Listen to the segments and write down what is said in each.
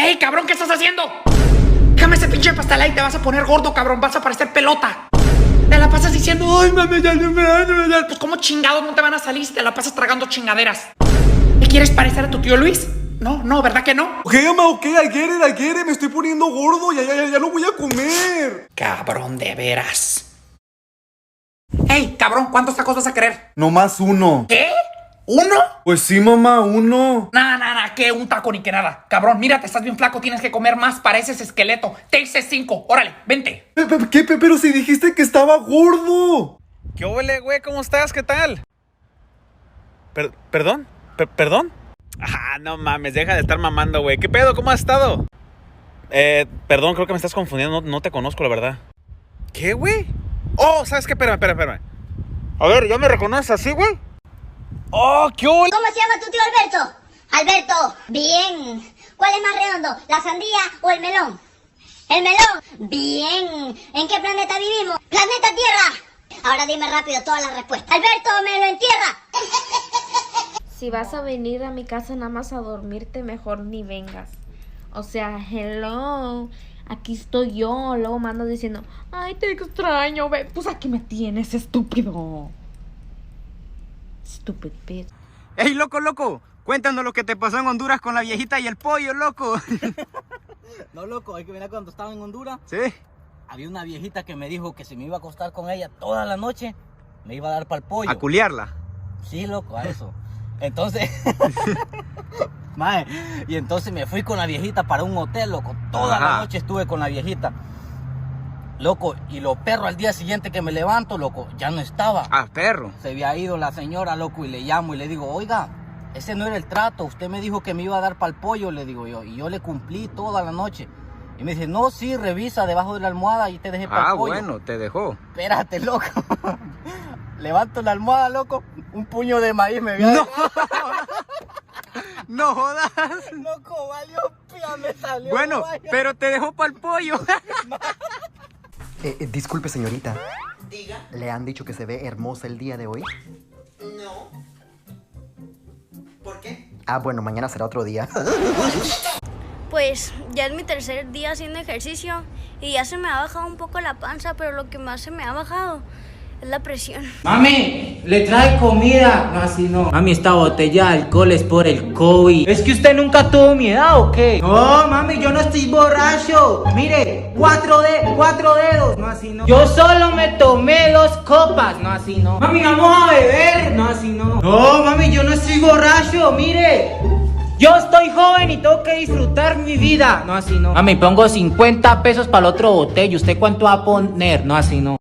¡Ey, cabrón! ¿Qué estás haciendo? Déjame ese pinche pastel ahí, te vas a poner gordo, cabrón. Vas a parecer pelota. Te la pasas diciendo, ay, mami, ya no me da. Pues, ¿cómo chingados no te van a salir si te la pasas tragando chingaderas? ¿Te quieres parecer a tu tío Luis? No, ¿verdad que no? Ok, mamá, ok, I get it. Me estoy poniendo gordo. Ya no voy a comer. Cabrón, de veras. ¡Ey, cabrón! ¿Cuántos tacos vas a querer? Nomás uno. ¿Qué? ¿Uno? Pues sí, mamá, uno. Nah, que un taco ni que nada. Cabrón, mírate, estás bien flaco, tienes que comer más, pareces esqueleto. Te hice 5, órale, vente. ¿Qué? Pero si dijiste que estaba gordo. ¿Qué ole, güey? ¿Cómo estás? ¿Qué tal? ¿Perdón? ¿Perdón? Ah, no mames, deja de estar mamando, güey. ¿Qué pedo? ¿Cómo has estado? Perdón, creo que me estás confundiendo, no te conozco, la verdad. ¿Qué, güey? Oh, ¿sabes qué? Espérame. A ver, ¿ya me reconoces así, güey? Oh, ¿qué ole? ¿Cómo se llama tu tío Alberto? Alberto, bien. ¿Cuál es más redondo, la sandía o el melón? El melón, bien. ¿En qué planeta vivimos? Planeta Tierra. Ahora dime rápido todas las respuestas. Alberto, me lo entierra. Si vas a venir a mi casa nada más a dormirte, mejor ni vengas. O sea, hello, aquí estoy yo. Luego me andas diciendo, ay, te extraño, ve. Pues aquí me tienes, estúpido. Stupid bitch. ¡Ey, loco! Cuéntanos lo que te pasó en Honduras con la viejita y el pollo, loco. No, loco, hay que ver cuando estaba en Honduras. Sí. Había una viejita que me dijo que si me iba a acostar con ella toda la noche, me iba a dar para el pollo. A culiarla. Sí, loco, a eso. Entonces, mae, y entonces me fui con la viejita para un hotel, loco. Toda la noche estuve con la viejita. Loco, y los perros al día siguiente que me levanto, loco, ya no estaba. Ah, perro. Se había ido la señora, loco, y le llamo y le digo, oiga, ese no era el trato. Usted me dijo que me iba a dar para el pollo, le digo yo. Y yo le cumplí toda la noche. Y me dice, no, sí, revisa debajo de la almohada y te dejé para el pollo. Ah, bueno, te dejó. Espérate, loco. Levanto la almohada, loco. Un puño de maíz me había dejado. No jodas. Loco, valió pía, me salió. Bueno, vaya. pero te dejó para el pollo. Disculpe, señorita. Diga. ¿Le han dicho que se ve hermosa el día de hoy? No. ¿Por qué? Ah, bueno, mañana será otro día. Pues ya es mi tercer día haciendo ejercicio y ya se me ha bajado un poco la panza, pero lo que más se me ha bajado es la presión. Mami, le trae comida. No, así no. Mami, esta botella de alcohol es por el COVID. ¿Es que usted nunca tuvo mi edad o qué? No, mami, yo no estoy borracho. Mire, cuatro dedos. No, así no. Yo solo me tomé 2 copas. No, así no. Mami, vamos a beber. No, así no. No, mami, yo no estoy borracho. Mire. Yo estoy joven y tengo que disfrutar mi vida. No, así no. Mami, pongo 50 pesos para el otro botella. ¿Usted cuánto va a poner? No, así no.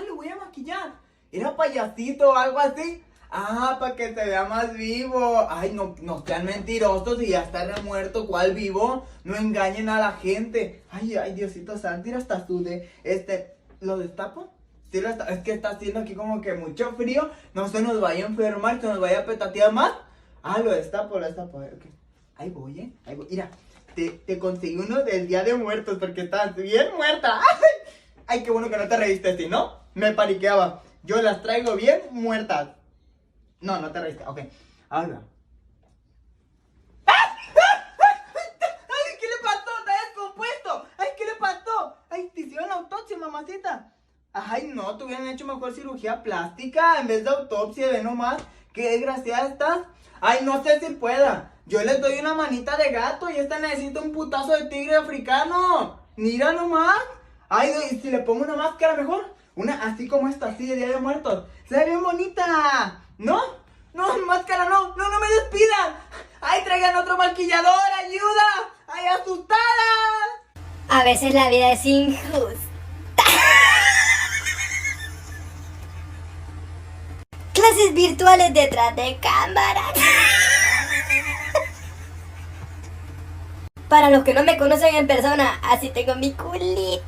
Lo voy a maquillar. ¿Era payasito o algo así? Ah, para que se vea más vivo. Ay, no sean mentirosos y ya está muerto. ¿Cuál vivo? No engañen a la gente. Ay, Diosito santo, mira, hasta sudé. ¿Lo destapo? Sí, es que está haciendo aquí como que mucho frío. No se nos vaya a enfermar, se nos vaya a petatear más. Ah, lo destapo. Okay. Ahí voy, Ahí voy. Mira, te conseguí uno del Día de Muertos porque estás bien muerta. Ay, qué bueno que no te reíste así, ¿no? Me paniqueaba. Yo las traigo bien muertas. No te reíste. Ok. Ahora. ¡Ay, qué le pasó! ¡Está descompuesto! ¡Ay, qué le pasó! ¡Ay, te hicieron autopsia, mamacita! Ay, no, te hubieran hecho mejor cirugía plástica en vez de autopsia, ve nomás. ¡Qué desgraciada estás! Ay, no sé si pueda. Yo les doy una manita de gato y esta necesita un putazo de tigre africano. Mira nomás. Ay, y si le pongo una máscara mejor. Una así como esta, así de Día de Muertos. Se ve bien bonita. ¿No? No, máscara no. No me despidan. Ay, traigan otro maquillador. Ayuda. Ay, asustada. A veces la vida es injusta. Clases virtuales detrás de cámara. Para los que no me conocen en persona, así tengo mi culito.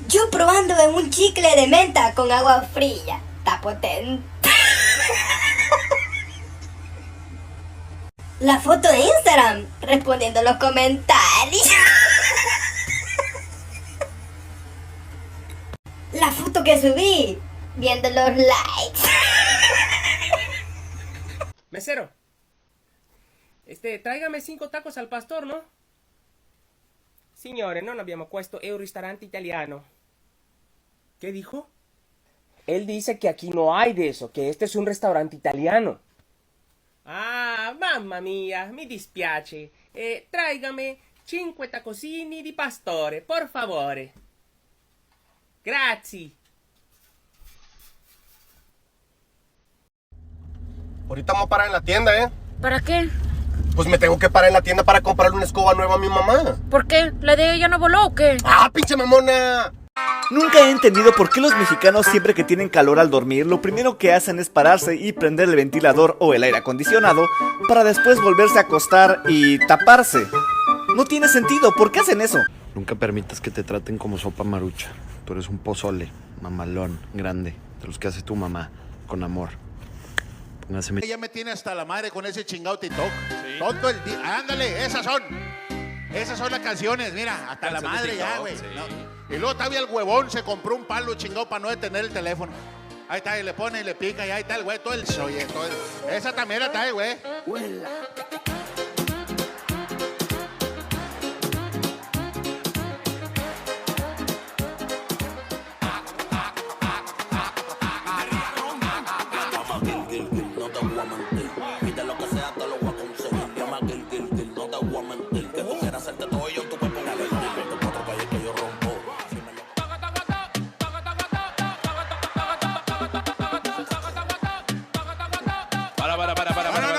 Yo probando en un chicle de menta con agua fría. Está potente. La foto de Instagram respondiendo los comentarios. La foto que subí? Viendo los likes. Mesero, tráigame 5 tacos al pastor, ¿no? Signore, non abbiamo questo è un ristorante italiano. ¿Qué dijo? Él dice que aquí no hay de eso, que este es un restaurante italiano. Ah, mamma mia, mi dispiace. Tráigame 5 tacosini di pastore, por favore. Grazie. Ahorita vamos a parar en la tienda, ¿eh? ¿Para qué? Pues me tengo que parar en la tienda para comprarle una escoba nueva a mi mamá. ¿Por qué? ¿La de ella no voló o qué? ¡Ah, pinche mamona! Nunca he entendido por qué los mexicanos siempre que tienen calor al dormir, lo primero que hacen es pararse y prender el ventilador o el aire acondicionado para después volverse a acostar y taparse. No tiene sentido, ¿por qué hacen eso? Nunca permitas que te traten como sopa marucha. Tú eres un pozole, mamalón, grande, de los que hace tu mamá, con amor. Ella me tiene hasta la madre con ese chingado TikTok. Sí. Todo el día. Ándale, esas son las canciones, mira, hasta la madre ya, güey. Sí. No. Y luego todavía el huevón se compró un palo chingado para no detener el teléfono. Ahí está, y le pone y le pica y ahí está el güey, todo el soye, todo el... Esa también la trae, güey.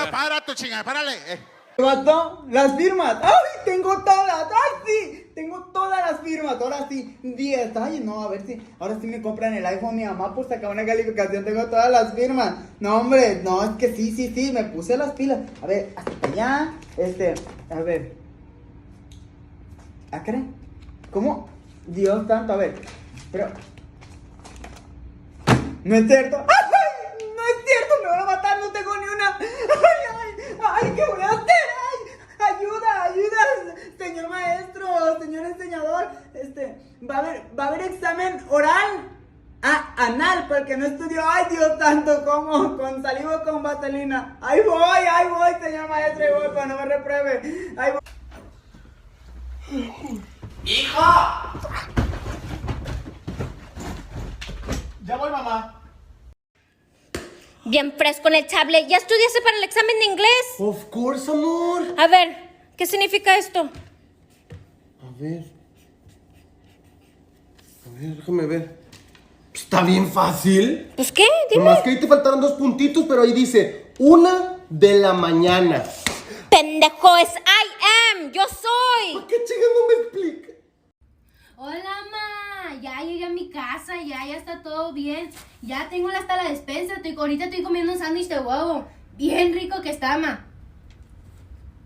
Para tu chingada, párale. Vato, las firmas. ¡Ay, tengo todas! ¡Ay, sí! Tengo todas las firmas, ahora sí, 10. Ay, no, a ver si ahora sí me compran el iPhone. Mi mamá por sacar una calificación, tengo todas las firmas. No, hombre, no, es que sí, me puse las pilas. A ver, hasta allá, a ver. ¿Ah, creen? ¿Cómo? Dios santo, a ver, pero... ¿No es cierto? ¡Ay! No es cierto, me van a matar, no tengo ni una. ¡Ay, qué voy a hacer! ¡Ay! ¡Ayuda! Señor maestro, señor enseñador, va a haber examen oral. Ah, anal, porque no estudió. ¡Ay, Dios santo! ¿Cómo? ¿Con saliva o con vaselina? ¡Ahí voy, señor maestro! ¡Ahí voy, para no me repruebe! ¡Ahí voy! ¡Hijo! Ya voy, mamá. Bien fresco en el tablet. ¿Ya estudiaste para el examen de inglés? Of course, amor. A ver, ¿qué significa esto? A ver, déjame ver. Está bien fácil. Pues, ¿qué? Dime. Nomás que ahí te faltaron 2 puntitos, pero ahí dice 1 de la mañana. Pendejo, es I am. Yo soy. ¿Por qué chingas no me explica? Hola, ma. Ya llegué a mi casa, ya está todo bien. Ya tengo hasta la despensa. Ahorita estoy comiendo un sándwich de huevo. Bien rico que está, ma.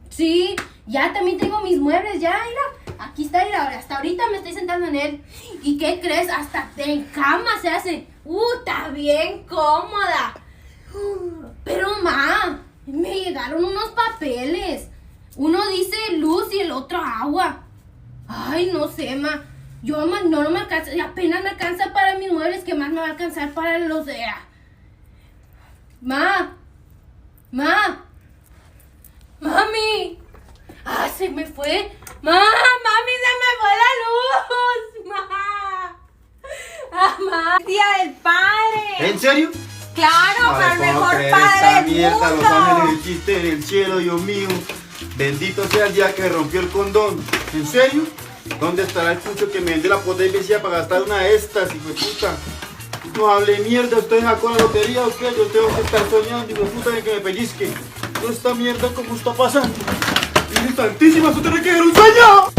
Sí, ya también tengo mis muebles, ya, mira. Aquí está, mira, hasta ahorita me estoy sentando en él. ¿Y qué crees? Hasta en cama se hace. Está bien cómoda. Pero, ma, me llegaron unos papeles. Uno dice luz y el otro agua. Ay, no sé, ma. Yo, ma, no me alcanza. Apenas me alcanza para mis muebles. ¿Qué más me va a alcanzar para los de... Mami. Ah, se me fue. Mami, se me fue la luz. Mamá. Día del padre. ¿En serio? Claro, para el mejor padre del mundo. Los ángeles existen en el cielo, Dios mío. Bendito sea el día que rompió el condón. ¿En serio? ¿Dónde estará el pucho que me vende la potencia para gastar una de estas, hijo de puta? No hable mierda, ¿usted sacó la lotería o qué? Yo tengo que estar soñando, hijo de puta, de que me pellizque. No esta mierda, ¿cómo está pasando? ¡Virgen santísima, eso tiene que ser un sueño!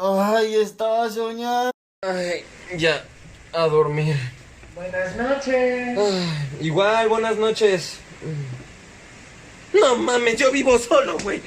Ay, estaba soñando. Ay, ya, a dormir. Buenas noches. Igual, buenas noches. No mames, yo vivo solo, güey.